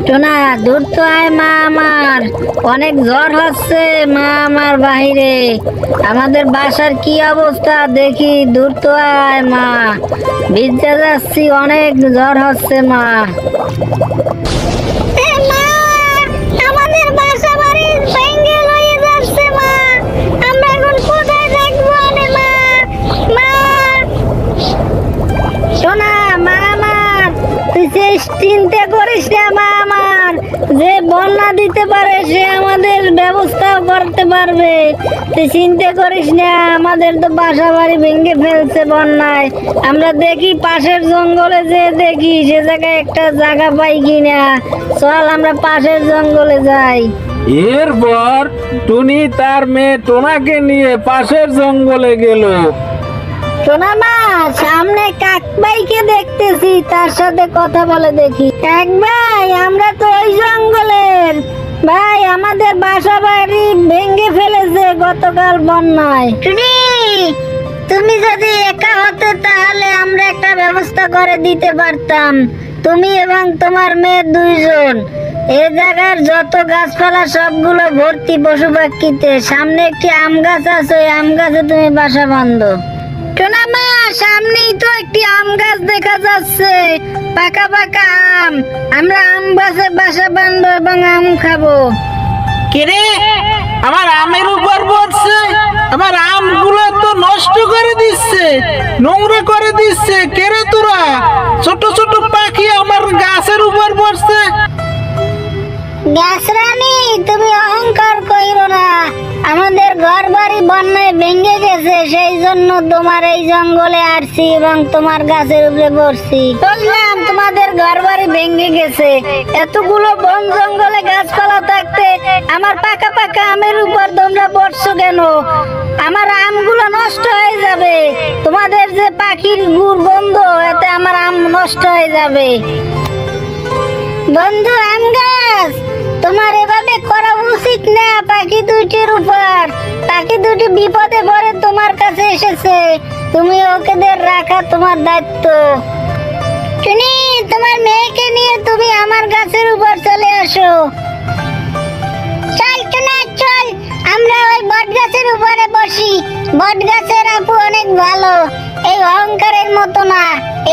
টোনা দূর তো আয় মা, আমার অনেক জ্বর হচ্ছে মা, আমার বাহিরে আমাদের বাসার কি অবস্থা দেখি, দূর তো আয় মা, ভিজতে যাচ্ছি, অনেক জ্বর হচ্ছে মা। আমাদের বাসা বাড়ি ভেঙে হয়ে যাচ্ছে মা, আমরা এখন কোথায় থাকবো মা? মা টোনা মা আমার, তুই চিন্তা করিস না মা, আমার যে বন্যা দিতে পারে সে আমাদের ব্যবস্থাও করতে পারবে, তুই চিন্তা করিস না। আমাদের তো বাসা বাড়ি ভেঙে ফেলছে বন্যায়, আমরা দেখি পাশের জঙ্গলে যে দেখি সে জায়গায় একটা জায়গা পাই কিনা, চল আমরা পাশের জঙ্গলে যাই। এরপর টুনি তার মেয়ে টোনাকে নিয়ে পাশের জঙ্গলে গেল। টোনা মা, সামনে কাক ভাইকে দেখতেছি, তার সাথে কথা বলে দেখি। কাক ভাই, আমরা তো ওই জঙ্গলের ভাই, আমাদের বাসা বাড়ি ভেঙে ফেলেছে গতকাল বন্যায়। তুমি যদি একা হতে তাহলে আমরা একটা ব্যবস্থা করে দিতে পারতাম, তুমি এবং তোমার মেয়ে দুইজন। এই জায়গার যত গাছপালা সবগুলো ভর্তি পশু পাখিতে, সামনে একটি আম গাছ আছে, ওই আম গাছে তুমি বাসা বাঁধো। টোনা মা, সামনেই তো একটি আম গাছ দেখা যাচ্ছে, পাকা পাকা আম, আমরা আম গাছে বাসা বাঁধবো এবং আম খাবো। কেরে, আমার আমের উপর পড়ছে, আমার আমগুলো তো নষ্ট করে দিচ্ছে, নোংরা করে দিচ্ছে। কেরে তোরা, ছোট ছোট পাখি আমার গাছের উপর পড়ছে। গাছ রানী, তুমি অহংকার কইরো না, আমাদের ঘর বাড়ি বন্যায় ভেঙে গেছে, সেই জন্য তোমার এই জঙ্গলে আসছি এবং তোমার গাছের উপরে বসছি। বুঝলাম তোমাদের ঘর বাড়ি ভেঙে গেছে, এতগুলো বন জঙ্গলে গাছপালা থাকতে আমার পাকা পাকা আমের উপর তোমরা বসছো কেন? আমার আমগুলো নষ্ট হয়ে যাবে, তোমাদের যে পাখির গন্ধ, এতে আমার আম নষ্ট হয়ে যাবে। বন্ধু আম গাছ, তোমার এভাবে করা উচিত না পাখি দুটির উপর। পাখি দুটি বিপদে পড়ে তোমার কাছে এসেছে, তুমি ওকেদের রাখা তোমার দায়িত্ব। টুনি, তোমার মেয়েকে নিয়ে তুমি আমার গাছের উপর চলে আসো। চল টুনা চল, আমরা ওই বট গাছের উপরে বসি, বট গাছের আপু অনেক ভালো, এই অহংকারের মতো না,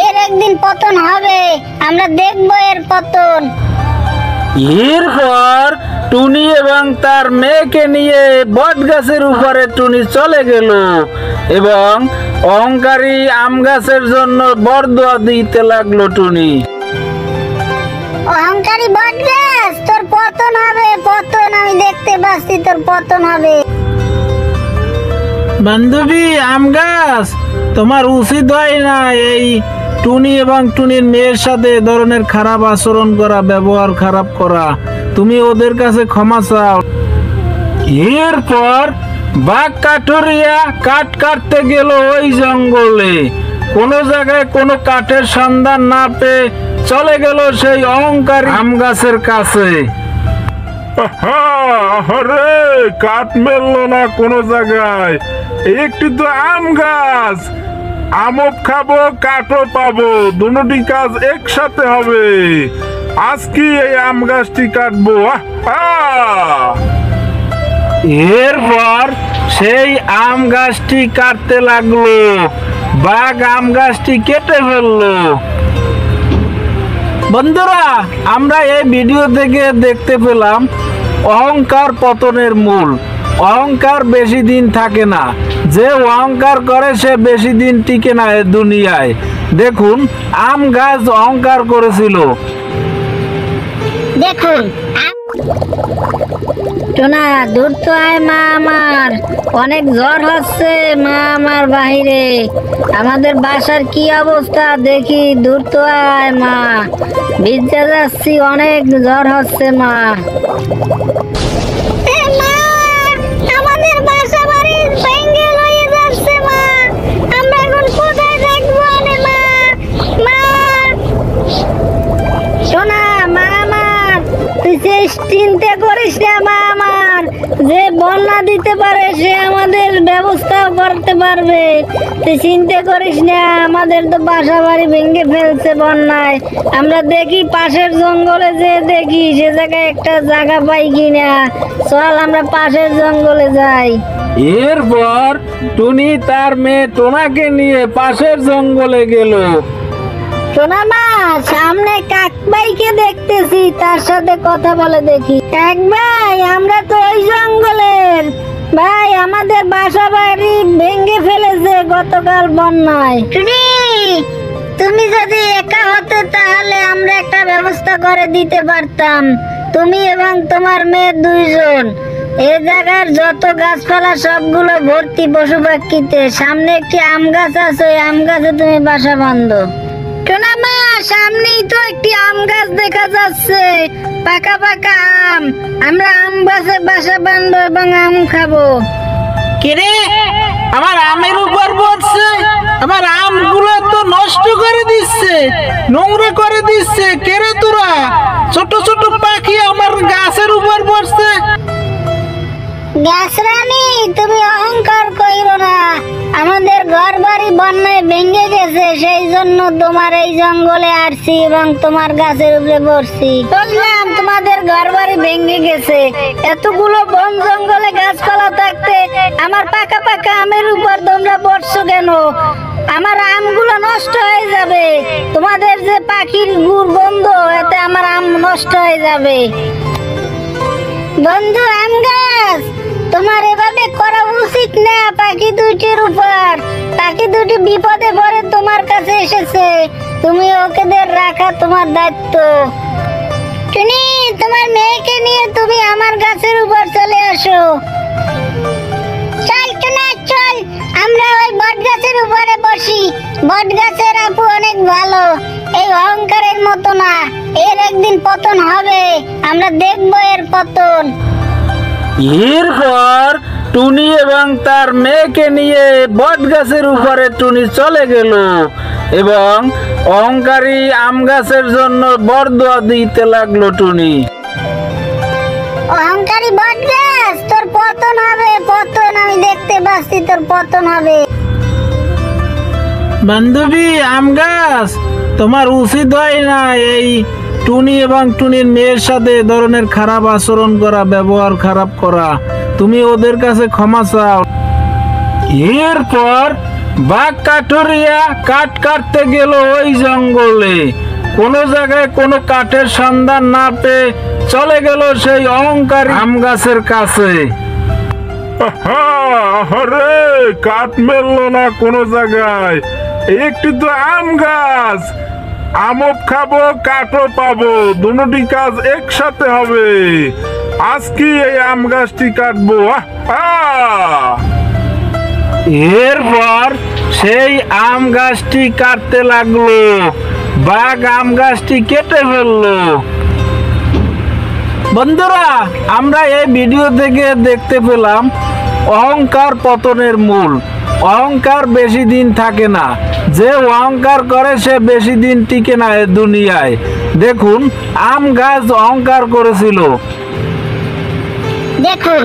এর একদিন পতন হবে, আমরা দেখবো এর পতন। এরপর টুনি এবং তার মেয়েকে নিয়ে বট গাছের উপরে টুনি চলে গেল এবং অহংকারী আম গাছের জন্য বরদোয়া দিতে লাগলো টুনি। অহংকারী বট গাছ, তোর পতন হবে, পতন, আমি দেখতে পাচ্ছি তোর পতন হবে। বান্ধবী আম গাছ, তোমার উচিত হয় না এই টুনি এবং টুনির মেয়ের সাথে এ ধরনের খারাপ আচরণ করা, ব্যবহার খারাপ করা, তুমি ওদের কাছে ক্ষমা চাও। এরপর বাঘ কাঠুরিয়া কাঠ কাটতে গেল ওই জঙ্গলে, কোনো জায়গায় কোনো কাঠের সন্ধান না পেয়ে চলে গেল সেই অহংকারী আম গাছের কাছে। আরে কাঠ মেললো না কোনো জায়গায়, একটি তো আম গাছ, আমও খাবো কাঠও পাবো, দুটি কাজ একসাথে হবে। আজকে এই আম গাছটি কাটবো। এরপর সেই আম গাছটি কাটতে লাগলো, বাঘ আম গাছটি কেটে ফেললো। বন্ধুরা, আমরা এই ভিডিও থেকে দেখতে পেলাম অহংকার পতনের মূল। অহংকার বেশি দিন থাকে না, যে অহংকার করে সে বেশি দিন টিকে না এই দুনিয়ায়। দেখুন, আম গাছ অহংকার করেছিল। দেখুন টোনা, দূর তো আয় মা, আমার অনেক জ্বর হচ্ছে মা, আমার বাহিরে আমাদের বাসার কি অবস্থা দেখি, দূর তো আয় মা, ভিজতে যাচ্ছি, অনেক জ্বর হচ্ছে মা। আমাদের বাসা বাড়ি ভেঙে হয়ে যাচ্ছে মা, আমরা এখন কোথায় থাকবো মা? মা টোনা মা আমার, তুই চিন্তা করিস না মা, আমার যে বন্যা দিতে পারে সে আমাদের ব্যবস্থাও করতে পারবে। তুই চিন্তা করিস না, আমাদের তো বাসা বাড়ি ভেঙে ফেলছে বন্যায়। আমরা দেখি পাশের জঙ্গলে যে দেখি সে জায়গায় একটা জায়গা পাই কিনা। চল আমরা পাশের জঙ্গলে যাই। এরপর টুনি তার মেয়ে টোনাকে নিয়ে পাশের জঙ্গলে গেল। শোনা মা, সামনে কাকবাইকে দেখতেছি, তার সাথে কথা বলে দেখি। কাক ভাই, আমরা তো ওই জঙ্গলের ভাই, আমাদের বাসা বাড়ি ভেঙে ফেলেছে গতকাল বন্যায়। তুমি যদি একা হতে তাহলে আমরা একটা ব্যবস্থা করে দিতে পারতাম। তুমি এবং তোমার মেয়ে দুইজন এই জায়গার যত গাছপালা সবগুলো ভর্তি পশু পাখিতে। সামনে একটি আম গাছ আছে, ওই আম গাছে তুমি বাসা বাঁধো। শোনা মা, সামনেই তো একটি আম গাছ দেখা যাচ্ছে, পাকা পাকা আম। আমরা আম গাছে বাসা বাঁধবো এবং আম খাবো। কিরে, আমার আমের উপর বসছে, আমার আমগুলো তো নষ্ট করে দিচ্ছে, নোংরা করে দিচ্ছে। কেরে তোরা ছোট ছোট পাখি আমার গাছের উপর বসছে। গাছ রানী, তুমি অহংকার কইরো না। আমাদের ঘর বাড়ি বন্যায় ভেঙে গেছে, সেই জন্য তোমার এই জঙ্গলে আসছি এবং তোমার গাছের উপরে বসছি। বুঝলাম তোমাদের ঘর বাড়ি ভেঙে গেছে, এতগুলো বন জঙ্গলে গাছপালা থাকতে আমার পাকা পাকা আমের উপর তোমরা বসছো কেন? আমার আমগুলো নষ্ট হয়ে যাবে। তোমাদের যে পাখির গুড় গন্ধ, এতে আমার আম নষ্ট হয়ে যাবে। বন্ধু আম গাছ, তোমার এভাবে করা উচিত না পাখি দুইটির উপর। পাখি দুটি বিপদে পড়ে তোমার কাছে এসেছে, তুমি ওকেদের রাখা তোমার দায়িত্ব। টুনি, তোমার মেয়েকে নিয়ে তুমি আমার গাছের উপর চলে আসো। চল টুনা চল, আমরা ওই বট গাছের উপরে বসি। বট গাছের আপু অনেক ভালো, এই অহংকারের মতো না। এর একদিন পতন হবে, আমরা দেখবো এর পতন। এরপর টুনি এবং তার মেয়েকে নিয়ে বট গাছের উপরে টুনি চলে গেল এবং অহংকারী আম গাছের জন্য বরদোয়া দিতে লাগলো টুনি। অহংকারী বট গাছ, তোর পতন হবে, পতন। আমি দেখতে পাচ্ছি তোর পতন হবে। বান্ধবী আম গাছ, তোমার উচিত হয় না এই টুনি এবং টুনির মেয়ের সাথে এ ধরনের খারাপ আচরণ করা, ব্যবহার খারাপ করা। তুমি ওদের কাছে ক্ষমা চাও। এরপর বাঘ কাঠুরিয়া কাঠ কাটতে গেল ওই জঙ্গলে। কোনো জায়গায় কোনো কাঠের সন্ধান না পেয়ে চলে গেল সেই অহংকারী আম গাছের কাছে। আরে কাঠ মেললো না কোনো জায়গায়, একটি তো আম গাছ, আমও খাবো কাঠও পাবো, দুটি কাজ একসাথে হবে। আজকে এই আম গাছটি কাটবো। এরপর সেই আম গাছটি কাটতে লাগলো, বাঘ আম গাছটি কেটে ফেললো। বন্ধুরা, আমরা এই ভিডিও থেকে দেখতে পেলাম অহংকার পতনের মূল। অহংকার বেশি দিন থাকে না, যে অহংকার করে সে বেশি দিন টিকে না এ দুনিয়ায়। দেখুন, আম গাছ অহংকার করেছিল। দেখুন